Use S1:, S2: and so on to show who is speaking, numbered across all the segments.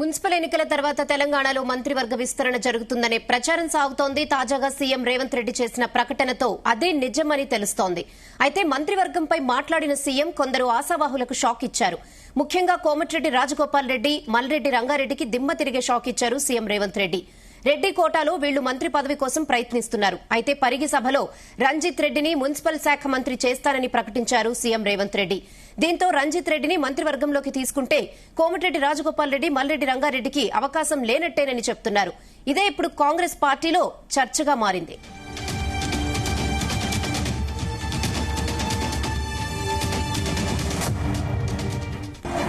S1: Municipal ఎన్నికల తర్వాత తెలంగాణలో మంత్రివర్గ విస్తరణ జరుగుతుందనే ప్రచారం సాగుతోంది. తాజాగా సీఎం రేవంత్ రెడ్డి చేసిన ప్రకటనతో అదే నిజమని తెలుస్తోంది. అయితే మంత్రివర్గంపై మాట్లాడిన సీఎం కొందరు ఆశావాహులకు షాక్ ఇచ్చారు. ముఖ్యంగా కోమటిరెడ్డి రాజగోపాల్ రెడ్డి, మల్రెడ్డి రంగారెడ్డికి దిమ్మ తిరిగే షాక్ ఇచ్చారు సీఎం రేవంత్ రెడ్డి. రెడ్డి కోటాలో వీళ్లు మంత్రి పదవి కోసం ప్రయత్నిస్తున్నారు. అయితే పరిగి సభలో రంజిత్ రెడ్డిని మున్సిపల్ శాఖ మంత్రి చేస్తారని ప్రకటించారు సీఎం రేవంత్ రెడ్డి. దీంతో రంజిత్ రెడ్డిని మంత్రివర్గంలోకి తీసుకుంటే కోమటిరెడ్డి రాజగోపాల్ రెడ్డి, మల్రెడ్డి రంగారెడ్డికి అవకాశం లేనట్టేనని చెప్తున్నారు. ఇదే ఇప్పుడు కాంగ్రెస్ పార్టీలో చర్చగా మారింది.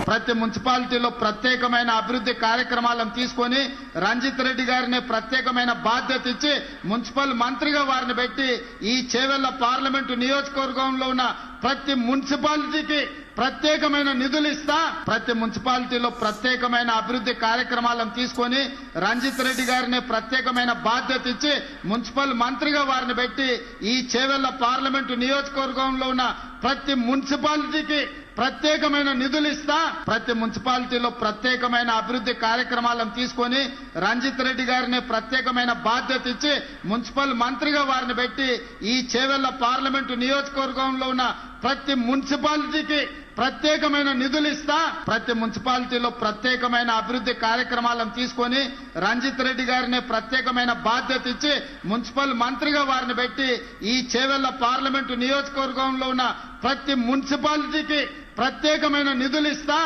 S2: ప్రతి మున్సిపాలిటీలో ప్రత్యేకమైన అభివృద్ధి కార్యక్రమాలను తీసుకొని రంజిత్ రెడ్డి గారిని ప్రత్యేకమైన బాధ్యత ఇచ్చి మున్సిపల్ మంత్రిగా వారిని పెట్టి ఈ చేవెళ్ల పార్లమెంటు నియోజకవర్గంలో ఉన్న ప్రతి మున్సిపాలిటీకి ప్రత్యేకమైన నిధులు ఇస్తా, ప్రతి మున్సిపాలిటీలో ప్రత్యేకమైన అభివృద్ధి కార్యక్రమాలను తీసుకొని రంజిత్ రెడ్డి గారిని ప్రత్యేకమైన బాధ్యత ఇచ్చి మున్సిపల్ మంత్రిగా వారిని పెట్టి ఈ చేవెళ్ల పార్లమెంటు నియోజకవర్గంలో ఉన్న ప్రతి మున్సిపాలిటీకి ప్రత్యేకమైన నిధులు ఇస్తా, ప్రతి మున్సిపాలిటీలో ప్రత్యేకమైన అభివృద్ధి కార్యక్రమాలను తీసుకొని రంజిత్ రెడ్డి గారిని ప్రత్యేకమైన బాధ్యత ఇచ్చి మున్సిపల్ మంత్రిగా వారిని పెట్టి ఈ చేవెళ్ల పార్లమెంటు నియోజకవర్గంలో ఉన్న ప్రతి మున్సిపాలిటీకి ప్రత్యేకమైన నిధులు ఇస్తా, ప్రతి మున్సిపాలిటీలో ప్రత్యేకమైన అభివృద్ధి కార్యక్రమాలను తీసుకొని రంజిత్ రెడ్డి గారిని ప్రత్యేకమైన బాధ్యత ఇచ్చి మున్సిపల్ మంత్రిగా వారిని పెట్టి ఈ చేవెళ్ల పార్లమెంటు నియోజకవర్గంలో ఉన్న ప్రతి మున్సిపాలిటీకి ప్రత్యేకమైన నిధులు ఇస్తా.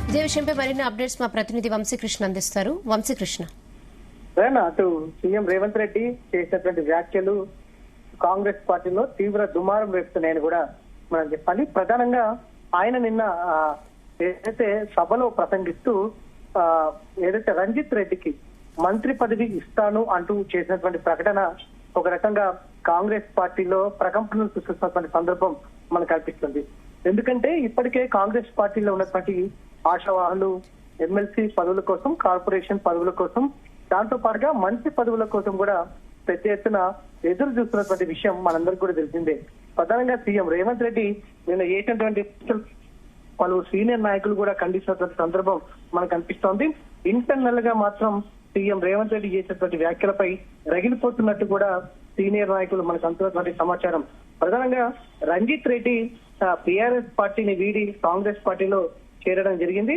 S1: ఇదే విషయంపై మరిన్ని అప్డేట్స్ మా ప్రతినిధి వంశీకృష్ణ అందిస్తారు. వంశీకృష్ణ,
S3: అటు సీఎం రేవంత్ రెడ్డి చేసినటువంటి వ్యాఖ్యలు కాంగ్రెస్ పార్టీలో తీవ్ర దుమారం రేపుతున్నాయని కూడా మనం చెప్పాలి. ప్రధానంగా ఆయన నిన్న ఏదైతే సభలో ప్రసంగిస్తూ ఏదైతే రంజిత్ రెడ్డికి మంత్రి పదవి ఇస్తాను అంటూ చేసినటువంటి ప్రకటన ఒక రకంగా కాంగ్రెస్ పార్టీలో ప్రకంపనలు సృష్టిస్తున్నటువంటి సందర్భం మనకు కల్పిస్తుంది. ఎందుకంటే ఇప్పటికే కాంగ్రెస్ పార్టీలో ఉన్నటువంటి ఆశావాహులు ఎమ్మెల్సీ పదవుల కోసం, కార్పొరేషన్ పదవుల కోసం, దాంతో పాటుగా మంత్రి పదవుల కోసం కూడా పెద్ద ఎత్తున ఎదురు చూస్తున్నటువంటి విషయం మనందరికీ కూడా తెలిసిందే. ప్రధానంగా సీఎం రేవంత్ రెడ్డి నిన్న చేసినటువంటి పలు సీనియర్ నాయకులు కూడా ఖండిస్తున్నటువంటి సందర్భం మనకు కనిపిస్తోంది. ఇంటర్నల్ గా మాత్రం సీఎం రేవంత్ రెడ్డి చేసినటువంటి వ్యాఖ్యలపై రగిలిపోతున్నట్టు కూడా సీనియర్ నాయకులు మనకు అందుతున్నటువంటి సమాచారం. ప్రధానంగా రంజిత్ రెడ్డి టీఆర్ఎస్ పార్టీని వీడి కాంగ్రెస్ పార్టీలో చేరడం జరిగింది.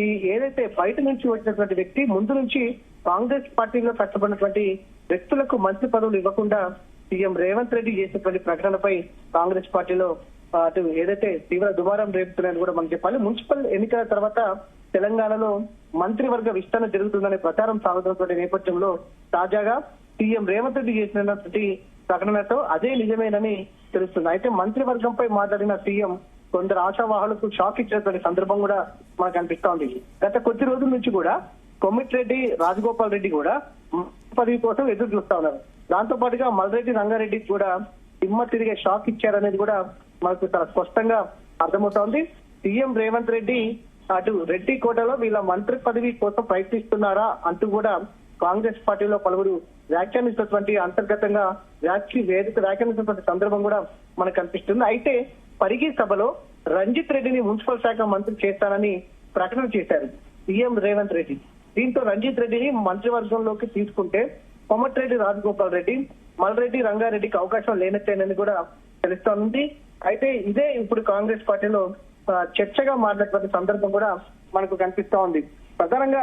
S3: ఈ ఏదైతే బయట నుంచి వచ్చినటువంటి వ్యక్తి ముందు నుంచి కాంగ్రెస్ పార్టీలో కష్టపడినటువంటి వ్యక్తులకు మంత్రి పదవులు ఇవ్వకుండా సీఎం రేవంత్ రెడ్డి చేసినటువంటి ప్రకటనపై కాంగ్రెస్ పార్టీలో అటు ఏదైతే తీవ్ర దుమారం రేపుతున్నాయని కూడా మనం చెప్పాలి. మున్సిపల్ ఎన్నికల తర్వాత తెలంగాణలో మంత్రివర్గ విస్తరణ జరుగుతుందనే ప్రచారం సాగుతున్నటువంటి నేపథ్యంలో తాజాగా సీఎం రేవంత్ రెడ్డి చేసినటువంటి ప్రకటనతో అదే నిజమేనని తెలుస్తుంది. అయితే మంత్రివర్గంపై మాట్లాడిన సీఎం కొందరు ఆశావాహులకు షాక్ ఇచ్చినటువంటి సందర్భం కూడా మనకు అనిపిస్తోంది. గత కొద్ది రోజుల నుంచి కూడా కోమటిరెడ్డి రాజగోపాల్ రెడ్డి కూడా పదవి కోసం ఎదురు చూస్తా ఉన్నారు. దాంతో పాటుగా మల్రెడ్డి రంగారెడ్డికి కూడా దిమ్మ తిరిగే షాక్ ఇచ్చారనేది కూడా మనకు చాలా స్పష్టంగా అర్థమవుతోంది. సీఎం రేవంత్ రెడ్డి అటు రెడ్డి కోటలో వీళ్ళ మంత్రి పదవి కోసం ప్రయత్నిస్తున్నారా అంటూ కూడా కాంగ్రెస్ పార్టీలో పలువురు వ్యాఖ్యానిస్తున్నటువంటి అంతర్గతంగా వ్యాఖ్యానిస్తున్నటువంటి సందర్భం కూడా మనకు కనిపిస్తుంది. అయితే పరిగి సభలో రంజిత్ రెడ్డిని మున్సిపల్ శాఖ మంత్రి చేస్తానని ప్రకటన చేశారు సీఎం రేవంత్ రెడ్డి. దీంతో రంజిత్ రెడ్డిని మంత్రివర్గంలోకి తీసుకుంటే కోమటిరెడ్డి రాజగోపాల్ రెడ్డి, మల్రెడ్డి రంగారెడ్డికి అవకాశం లేనట్టేనని కూడా తెలుస్తోంది. అయితే ఇదే ఇప్పుడు కాంగ్రెస్ పార్టీలో చర్చగా మారినటువంటి సందర్భం కూడా మనకు కనిపిస్తా ఉంది. ప్రధానంగా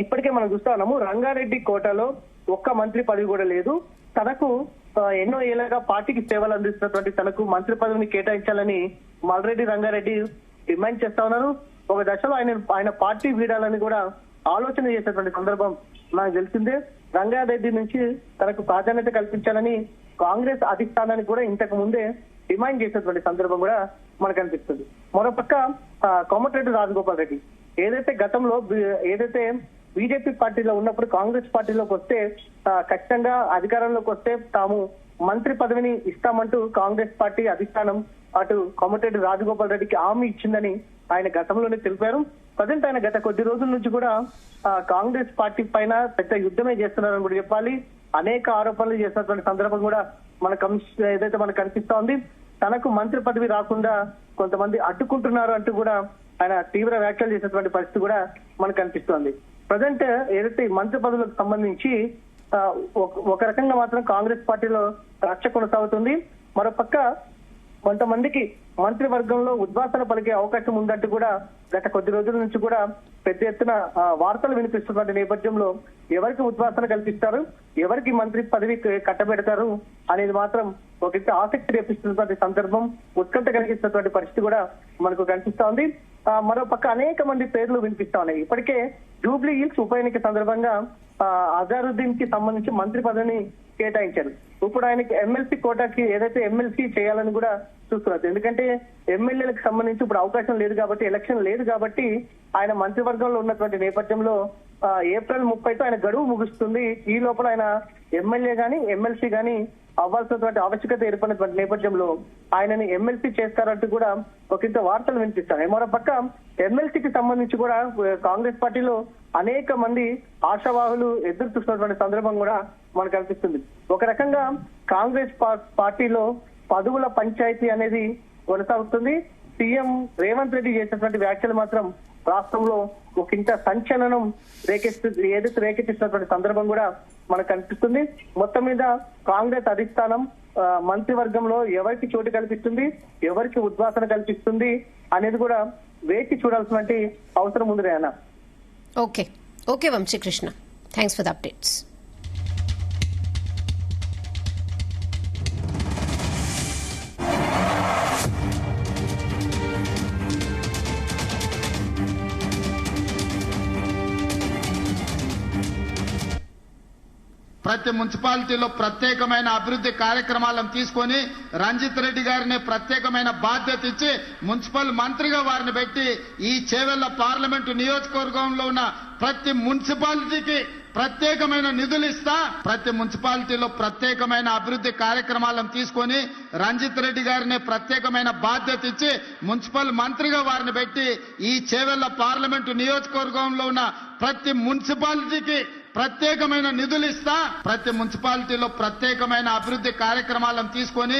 S3: ఇప్పటికే మనం చూస్తా ఉన్నాము, రంగారెడ్డి కోటాలో ఒక్క మంత్రి పదవి కూడా లేదు. తనకు ఎన్నో ఏళ్లుగా పార్టీకి సేవలు అందిస్తున్నటువంటి తనకు మంత్రి పదవిని కేటాయించాలని మల్రెడ్డి రంగారెడ్డి డిమాండ్ చేస్తా ఉన్నారు. ఒక దశలో ఆయన పార్టీ వీడాలని కూడా ఆలోచన చేసేటువంటి సందర్భం నాకు తెలిసిందే. రంగారెడ్డి నుంచి తనకు ప్రాధాన్యత కల్పించాలని కాంగ్రెస్ అధిష్టానానికి కూడా ఇంతకు ముందే డిమాండ్ చేసేటువంటి సందర్భం కూడా మనకు అనిపిస్తుంది. మరోపక్క కోమటిరెడ్డి రాజగోపాల్ రెడ్డి ఏదైతే గతంలో బీజేపీ పార్టీలో ఉన్నప్పుడు కాంగ్రెస్ పార్టీలోకి వస్తే ఖచ్చితంగా అధికారంలోకి వస్తే తాము మంత్రి పదవిని ఇస్తామంటూ కాంగ్రెస్ పార్టీ అధిష్టానం అటు కోమటిరెడ్డి రాజగోపాల్ రెడ్డికి హామీ ఇచ్చిందని ఆయన గతంలోనే తెలిపారు. ప్రజెంట్ ఆయన గత కొద్ది రోజుల నుంచి కూడా కాంగ్రెస్ పార్టీ పైన పెద్ద యుద్ధమే చేస్తున్నారని కూడా చెప్పాలి. అనేక ఆరోపణలు చేసినటువంటి సందర్భం కూడా ఏదైతే మనకు కనిపిస్తా ఉంది. తనకు మంత్రి పదవి రాకుండా కొంతమంది అడ్డుకుంటున్నారు అంటూ కూడా ఆయన తీవ్ర వ్యాఖ్యలు చేసినటువంటి పరిస్థితి కూడా మనకు కనిపిస్తోంది. ప్రజెంట్ ఏదైతే మంత్రి పదవులకు సంబంధించి ఒక రకంగా మాత్రం కాంగ్రెస్ పార్టీలో రచ్చ కొనసాగుతుంది. మరోపక్క కొంతమందికి మంత్రివర్గంలో ఉద్వాసన పలికే అవకాశం ఉందంటూ కూడా గత కొద్ది రోజుల నుంచి కూడా పెద్ద ఎత్తున వార్తలు వినిపిస్తున్నటువంటి నేపథ్యంలో ఎవరికి ఉద్వాసన కల్పిస్తారు, ఎవరికి మంత్రి పదవి కట్టబెడతారు అనేది మాత్రం ఒక ఆసక్తి రేపిస్తున్నటువంటి సందర్భం, ఉత్కంఠ కలిగిస్తున్నటువంటి పరిస్థితి కూడా మనకు కనిపిస్తా ఉంది. మరోపక్క అనేక మంది పేర్లు వినిపిస్తా ఉన్నాయి. ఇప్పటికే జూబ్లీ హిల్స్ ఉప ఎన్నిక సందర్భంగా అజారుద్దీన్ కి సంబంధించి మంత్రి పదవిని కేటాయించారు. ఇప్పుడు ఆయనకి ఎమ్మెల్సీ కోటాకి ఏదైతే ఎమ్మెల్సీ చేయాలని కూడా చూస్తున్నారు. ఎందుకంటే ఎమ్మెల్యేలకు సంబంధించి ఇప్పుడు అవకాశం లేదు కాబట్టి, ఎలక్షన్ లేదు కాబట్టి ఆయన మంత్రివర్గంలో ఉన్నటువంటి నేపథ్యంలో ఏప్రిల్ 30తో ఆయన గడువు ముగుస్తుంది. ఈ లోపల ఆయన ఎమ్మెల్యే గాని ఎమ్మెల్సీ గాని అవ్వాల్సినటువంటి ఆవశ్యకత ఏర్పడినటువంటి నేపథ్యంలో ఆయనని ఎమ్మెల్సీ చేస్తారంటూ కూడా ఒకంత వార్తలు వినిపిస్తాయి. మరోపక్క ఎమ్మెల్సీకి సంబంధించి కూడా కాంగ్రెస్ పార్టీలో అనేక మంది ఆశావాహులు ఎదురు చూస్తున్నటువంటి సందర్భం కూడా మనకు కనిపిస్తుంది. ఒక రకంగా కాంగ్రెస్ పార్టీలో పదవుల పంచాయతీ అనేది కొనసాగుతుంది. సీఎం రేవంత్ రెడ్డి చేసినటువంటి వ్యాఖ్యలు మాత్రం రాష్ట్రంలో ఒకంత సంచలనం రేకెత్తిస్తున్నటువంటి సందర్భం కూడా మనకు కనిపిస్తుంది. మొత్తం మీద కాంగ్రెస్ అధిష్టానం మంత్రివర్గంలో ఎవరికి చోటు కల్పిస్తుంది, ఎవరికి ఉద్వాసన కల్పిస్తుంది అనేది కూడా వేచి చూడాల్సినటువంటి అవసరం ఉంది రేనా.
S1: Okay Vamshikrishna, thanks for the updates.
S2: ప్రతి మున్సిపాలిటీలో ప్రత్యేకమైన అభివృద్ధి కార్యక్రమాలను తీసుకొని రంజిత్ రెడ్డి గారిని ప్రత్యేకమైన బాధ్యత ఇచ్చి మున్సిపల్ మంత్రిగా వారిని పెట్టి ఈ చేవెళ్ల పార్లమెంటు నియోజకవర్గంలో ఉన్న ప్రతి మున్సిపాలిటీకి ప్రత్యేకమైన నిధులు ఇస్తా, ప్రతి మున్సిపాలిటీలో ప్రత్యేకమైన అభివృద్ధి కార్యక్రమాలను తీసుకొని రంజిత్ రెడ్డి గారిని ప్రత్యేకమైన బాధ్యత ఇచ్చి మున్సిపల్ మంత్రిగా వారిని పెట్టి ఈ చేవెళ్ల పార్లమెంటు నియోజకవర్గంలో ఉన్న ప్రతి మున్సిపాలిటీకి ప్రత్యేకమైన నిధులు ఇస్తా, ప్రతి మున్సిపాలిటీలో ప్రత్యేకమైన అభివృద్ధి కార్యక్రమాలను తీసుకొని